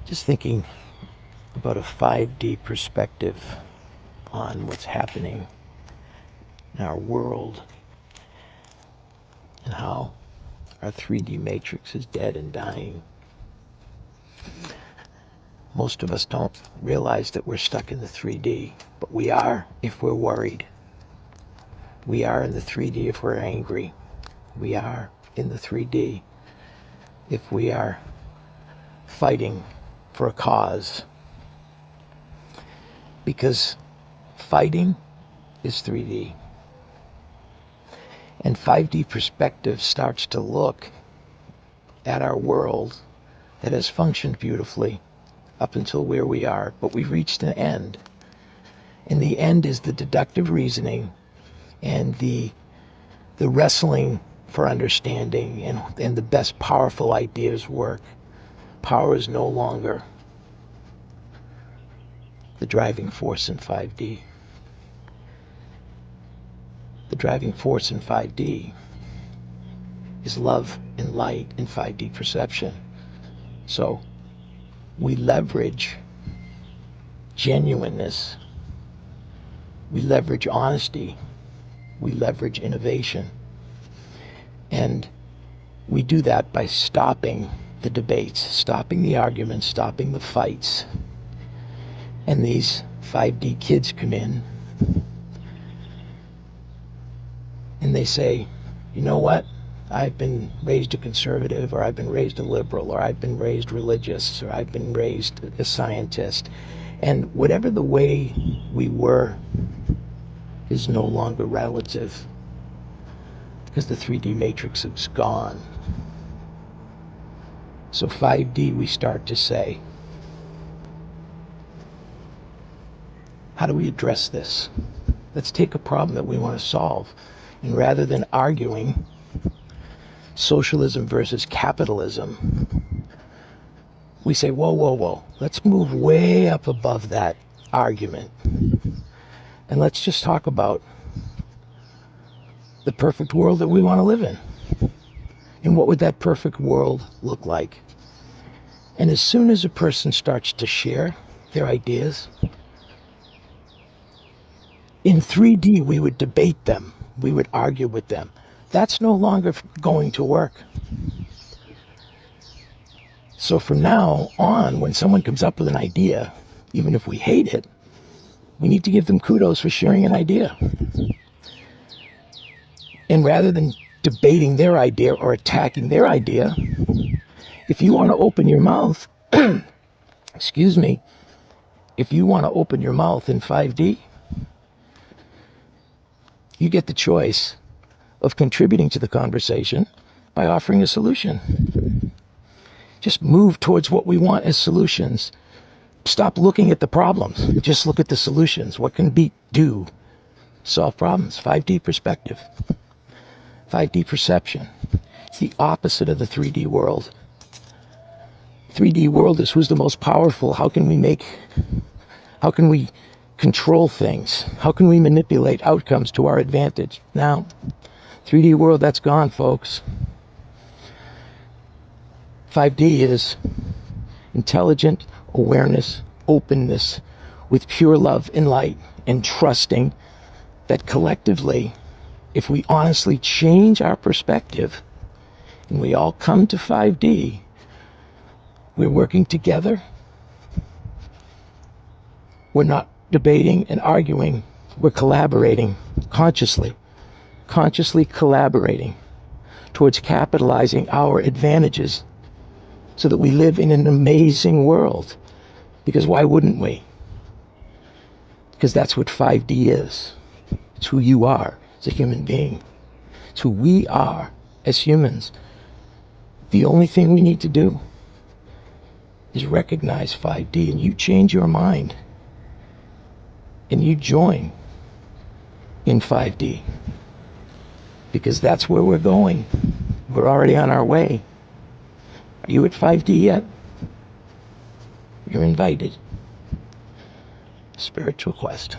Just thinking about a 5D perspective on what's happening in our world and how our 3D matrix is dead and dying. Most of us don't realize that we're stuck in the 3D, but we are if we're worried. We are in the 3D if we're angry. We are in the 3D if we are fighting for a cause. Because fighting is 3D. And 5D perspective starts to look at our world that has functioned beautifully up until where we are, but we've reached an end. And the end is the deductive reasoning and the wrestling for understanding and the best powerful ideas work. Power is no longer the driving force in 5D. The driving force in 5D is love and light in 5D perception. So we leverage genuineness, we leverage honesty, we leverage innovation. And we do that by stopping the debates, stopping the arguments, stopping the fights. And these 5D kids come in and they say, you know what? I've been raised a conservative, or I've been raised a liberal, or I've been raised religious, or I've been raised a scientist. And whatever the way we were is no longer relative, because the 3D matrix is gone. So 5D, we start to say, how do we address this? Let's take a problem that we want to solve, and rather than arguing socialism versus capitalism, we say, whoa, whoa, whoa, let's move way up above that argument. And let's just talk about the perfect world that we want to live in. And what would that perfect world look like? And as soon as a person starts to share their ideas, in 3D, we would debate them. We would argue with them. That's no longer going to work. So from now on, when someone comes up with an idea, even if we hate it, we need to give them kudos for sharing an idea. And rather than debating their idea or attacking their idea, if you want to open your mouth, excuse me, if you want to open your mouth in 5D, you get the choice of contributing to the conversation by offering a solution. Just move towards what we want as solutions. Stop looking at the problems. Just look at the solutions. What can we do? Solve problems. 5D perspective. 5D perception. It's the opposite of the 3D world. 3D world is who's the most powerful. How can we control things? How can we manipulate outcomes to our advantage? Now, 3D world, that's gone, folks. 5D is intelligent awareness, openness, with pure love and light, and trusting that collectively, if we honestly change our perspective and we all come to 5D, we're working together. We're not debating and arguing. We're collaborating consciously collaborating towards capitalizing our advantages so that we live in an amazing world. Because why wouldn't we? Because that's what 5D is. It's who you are as a human being. It's who we are as humans. The only thing we need to do is recognize 5D, and you change your mind and you join in 5D, because that's where we're going. We're already on our way. Are you at 5D yet? You're invited. Spiritual quest.